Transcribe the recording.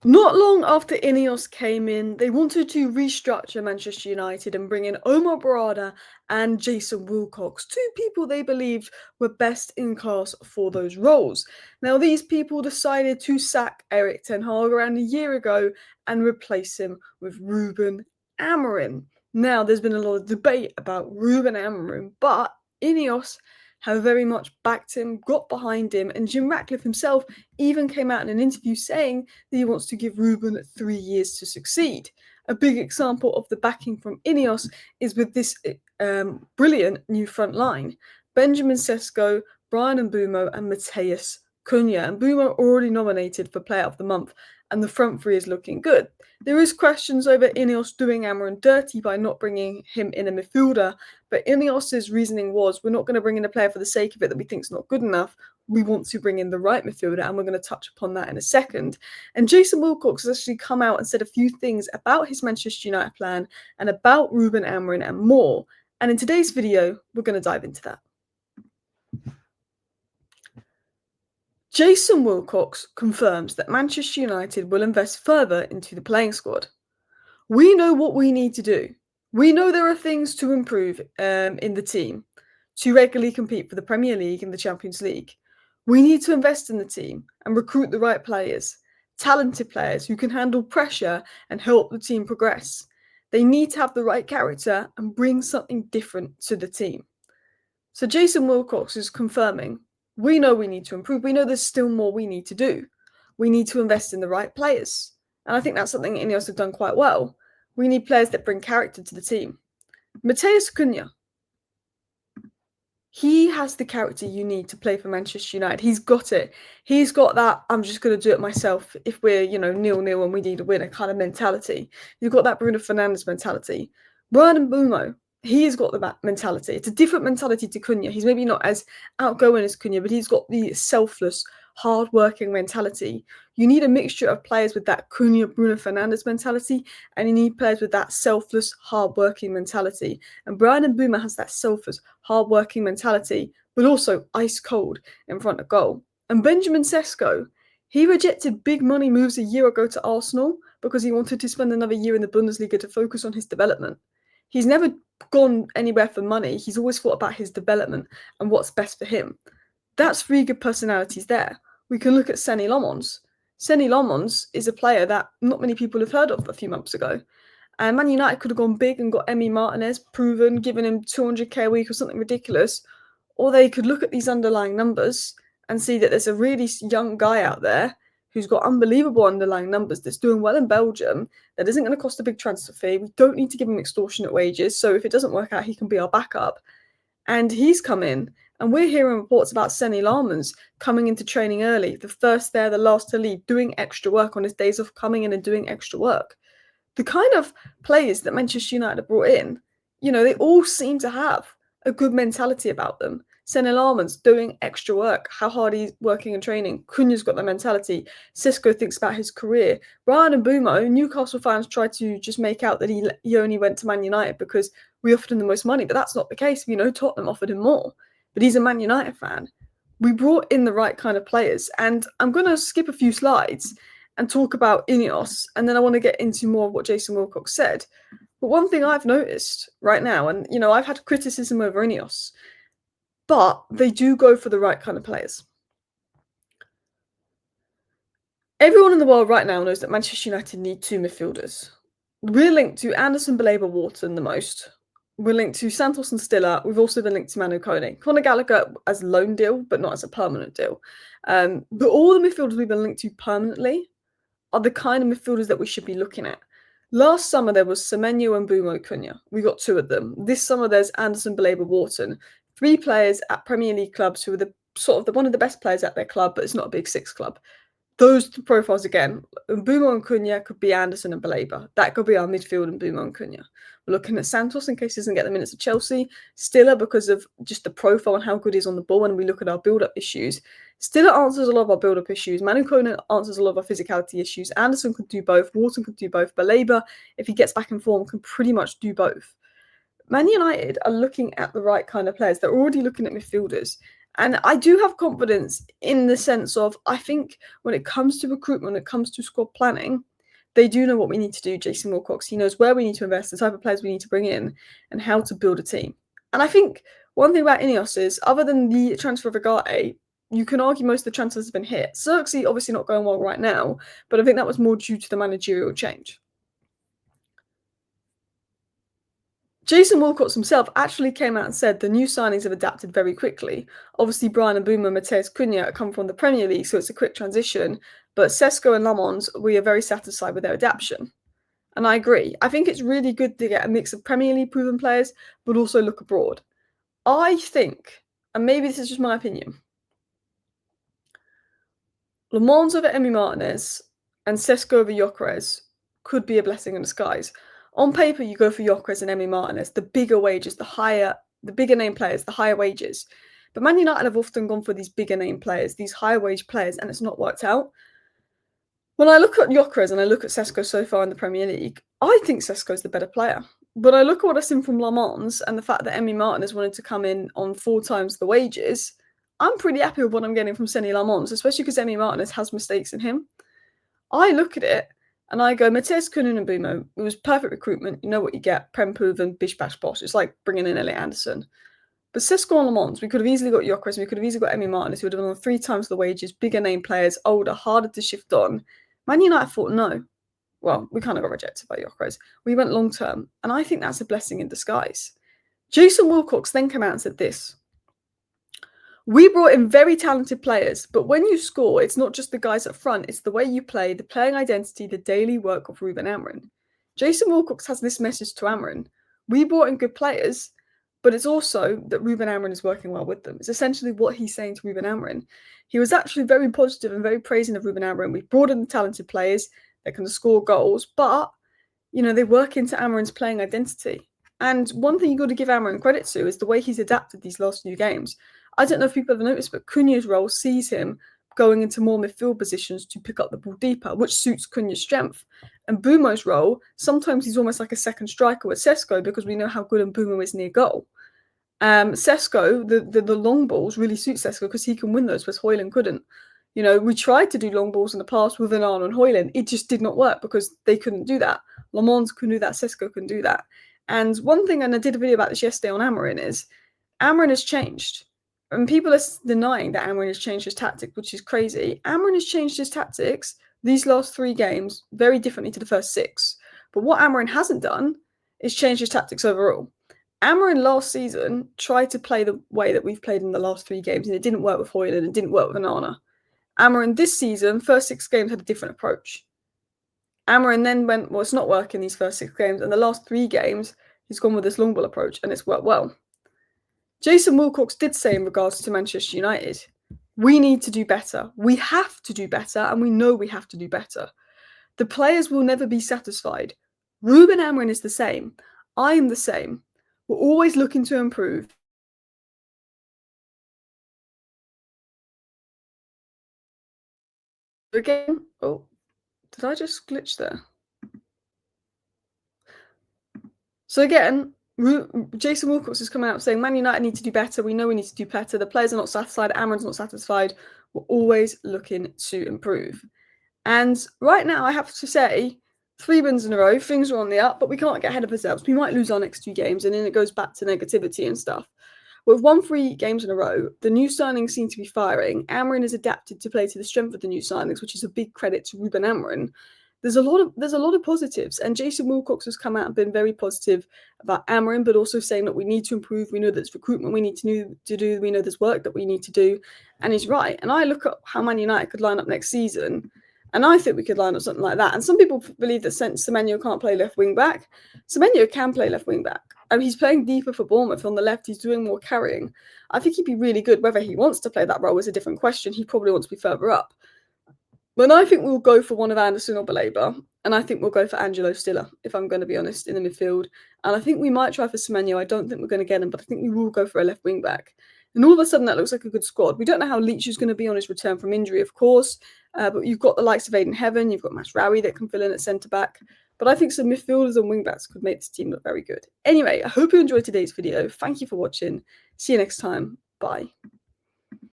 Not long after INEOS came in, they wanted to restructure Manchester United and bring in Omar Barada and Jason Wilcox, two people they believed were best in class for those roles. Now, these people decided to sack Eric Ten Hag around a year ago and replace him with Ruben Amorim. Now, there's been a lot of debate about Ruben Amorim, but INEOS have very much backed him, got behind him, and Jim Ratcliffe himself even came out in an interview saying that he wants to give Ruben 3 years to succeed. A big example of the backing from INEOS is with this brilliant new front line. Benjamin Sesko, Brian Mbumo, and Mateus Cunha. And Mbumo already nominated for Player of the Month, and the front three is looking good. There is questions over INEOS doing Amorim dirty by not bringing him in a midfielder, but INEOS's reasoning was, we're not going to bring in a player for the sake of it that we think is not good enough. We want to bring in the right midfielder, and we're going to touch upon that in a second. And Jason Wilcox has actually come out and said a few things about his Manchester United plan and about Ruben Amorim and more. And in today's video, we're going to dive into that. Jason Wilcox confirms that Manchester United will invest further into the playing squad. We know what we need to do. We know there are things to improve in the team to regularly compete for the Premier League and the Champions League. We need to invest in the team and recruit the right players, talented players who can handle pressure and help the team progress. They need to have the right character and bring something different to the team. So Jason Wilcox is confirming, we know we need to improve. We know there's still more we need to do. We need to invest in the right players. And I think that's something INEOS have done quite well. We need players that bring character to the team. Mateus Cunha, he has the character you need to play for Manchester United. He's got it. He's got that, I'm just going to do it myself if we're, 0-0 and we need a winner kind of mentality. You've got that Bruno Fernandes mentality. Brian Mbumo, he's got the mentality. It's a different mentality to Cunha. He's maybe not as outgoing as Cunha, but he's got the selfless, hard-working mentality. You need a mixture of players with that Cunha, Bruno Fernandes mentality, and you need players with that selfless, hard-working mentality. And Brian Mbumo has that selfless, hard-working mentality, but also ice-cold in front of goal. And Benjamin Sesko, he rejected big money moves a year ago to Arsenal because he wanted to spend another year in the Bundesliga to focus on his development. He's never gone anywhere for money. He's always thought about his development and what's best for him. That's three good personalities there. We can look at Seny Lomons. Seny Lomons is a player that not many people have heard of a few months ago. And Man United could have gone big and got Emi Martinez, proven, given him 200k a week or something ridiculous. Or they could look at these underlying numbers and see that there's a really young guy out there who's got unbelievable underlying numbers, that's doing well in Belgium, that isn't going to cost a big transfer fee. We don't need to give him extortionate wages. So if it doesn't work out, he can be our backup. And he's come in, and we're hearing reports about Seny Lomons coming into training early, the first there, the last to leave, doing extra work on his days off, coming in and doing extra work. The kind of players that Manchester United have brought in, they all seem to have a good mentality about them. Seny Lomons doing extra work, how hard he's working and training. Cunha's got that mentality. Sesko thinks about his career. Brian Mbumo, Newcastle fans try to just make out that he only went to Man United because we offered him the most money, but that's not the case. Tottenham offered him more, but he's a Man United fan. We brought in the right kind of players, and I'm going to skip a few slides and talk about INEOS, and then I want to get into more of what Jason Wilcox said. But one thing I've noticed right now, and I've had criticism over INEOS, but they do go for the right kind of players. Everyone in the world right now knows that Manchester United need two midfielders. We're linked to Anderson, Baleba, Wharton the most. We're linked to Santos and Stiller. We've also been linked to Man Utd. Conor Gallagher as a loan deal, but not as a permanent deal. But all the midfielders we've been linked to permanently are the kind of midfielders that we should be looking at. Last summer, there was Semenyo and Mbumo Cunha. We got two of them. This summer, there's Anderson, Baleba, Wharton. Three players at Premier League clubs who are one of the best players at their club, but it's not a big six club. Those profiles again, Mbumo and Cunha could be Anderson and Baleba. That could be our midfield and Mbumo and Cunha. We're looking at Santos in case he doesn't get the minutes of Chelsea. Stiller because of just the profile and how good he is on the ball, and we look at our build-up issues. Stiller answers a lot of our build-up issues. Manu Kone answers a lot of our physicality issues. Anderson could do both. Wharton could do both. Baleba, if he gets back in form, can pretty much do both. Man United are looking at the right kind of players. They're already looking at midfielders. And I do have confidence in the sense of, I think when it comes to recruitment, when it comes to squad planning, they do know what we need to do. Jason Wilcox, he knows where we need to invest, the type of players we need to bring in, and how to build a team. And I think one thing about INEOS is, other than the transfer of Agate, you can argue most of the transfers have been hit. Xerxes obviously not going well right now, but I think that was more due to the managerial change. Jason Wilcox himself actually came out and said the new signings have adapted very quickly. Obviously, Brian Mbeumo and Mateus Cunha come from the Premier League, so it's a quick transition. But Sesko and Lamons, we are very satisfied with their adaptation. And I agree. I think it's really good to get a mix of Premier League proven players, but also look abroad. I think, and maybe this is just my opinion, Lamons over Emi Martinez and Sesko over Gyökeres could be a blessing in disguise. On paper, you go for Gyökeres and Emi Martinez, the bigger wages, the bigger name players, the higher wages. But Man United have often gone for these bigger name players, these higher wage players, and it's not worked out. When I look at Gyökeres and I look at Sesko so far in the Premier League, I think Sesko's the better player. But I look at what I've seen from Lamons and the fact that Emi Martinez wanted to come in on 4 times the wages, I'm pretty happy with what I'm getting from Seny Lamons, especially because Emi Martinez has mistakes in him. I look at it and I go, Mateus Cunha and Mbeumo, it was perfect recruitment. You know what you get, Prem Proven, Bish Bash Bosh. It's like bringing in Elliot Anderson. But Sesko and Lamons, we could have easily got Gyökeres, we could have easily got Emi Martinez, who would have been on 3 times the wages, bigger name players, older, harder to shift on. Man United thought no. Well, we kind of got rejected by Gyökeres. We went long term, and I think that's a blessing in disguise. Jason Wilcox then came out and said this. We brought in very talented players, but when you score, it's not just the guys up front, it's the way you play, the playing identity, the daily work of Ruben Amorim. Jason Wilcox has this message to Amorim. We brought in good players, but it's also that Ruben Amorim is working well with them. It's essentially what he's saying to Ruben Amorim. He was actually very positive and very praising of Ruben Amorim. We've brought in the talented players that can score goals, but they work into Amorim's playing identity. And one thing you've got to give Amorim credit to is the way he's adapted these last few games. I don't know if people have noticed, but Cunha's role sees him going into more midfield positions to pick up the ball deeper, which suits Cunha's strength. And Mbeumo's role, sometimes he's almost like a second striker with Sesko because we know how good Mbeumo is near goal. Sesko, the long balls really suit Sesko because he can win those, whereas Højlund couldn't. We tried to do long balls in the past with Onana and Højlund. It just did not work because they couldn't do that. Lamons couldn't do that. Sesko couldn't do that. And one thing, and I did a video about this yesterday on Amorim, is Amorim has changed. And people are denying that Amorim has changed his tactics, which is crazy. Amorim has changed his tactics these last 3 games very differently to the first 6. But what Amorim hasn't done is change his tactics overall. Amorim last season tried to play the way that we've played in the last 3 games, and it didn't work with Højlund, it didn't work with Onana. Amorim this season, first 6 games, had a different approach. Amorim then went, well, it's not working these first 6 games, and the last 3 games, he's gone with this long ball approach, and it's worked well. Jason Wilcox did say in regards to Manchester United, we need to do better. We have to do better, and we know we have to do better. The players will never be satisfied. Ruben Amorim is the same. I am the same. We're always looking to improve. Again, oh, did I just glitch there? So again, Jason Wilcox is coming out saying Man United need to do better. We know we need to do better. The players are not satisfied. Amorim's not satisfied. We're always looking to improve. And right now, I have to say, 3 wins in a row, things are on the up, but we can't get ahead of ourselves. We might lose our next 2 games, and then it goes back to negativity and stuff. We've won 3 games in a row. The new signings seem to be firing. Amorim has adapted to play to the strength of the new signings, which is a big credit to Ruben Amorim. There's a lot of positives, and Jason Wilcox has come out and been very positive about Amorim, but also saying that we need to improve. We know there's recruitment we need to do. We know there's work that we need to do, and he's right. And I look at how Man United could line up next season, and I think we could line up something like that. And some people believe that Semenyo can't play left wing back. Semenyo can play left wing back. And he's playing deeper for Bournemouth on the left. He's doing more carrying. I think he'd be really good. Whether he wants to play that role is a different question. He probably wants to be further up. But I think we'll go for one of Anderson or Baleba. And I think we'll go for Angelo Stiller, if I'm going to be honest, in the midfield. And I think we might try for Semenyo. I don't think we're going to get him, but I think we will go for a left wing back. And all of a sudden, that looks like a good squad. We don't know how Leach is going to be on his return from injury, of course. But you've got the likes of Aiden Heaven. You've got Masraoui that can fill in at centre-back. But I think some midfielders and wing-backs could make this team look very good. Anyway, I hope you enjoyed today's video. Thank you for watching. See you next time. Bye.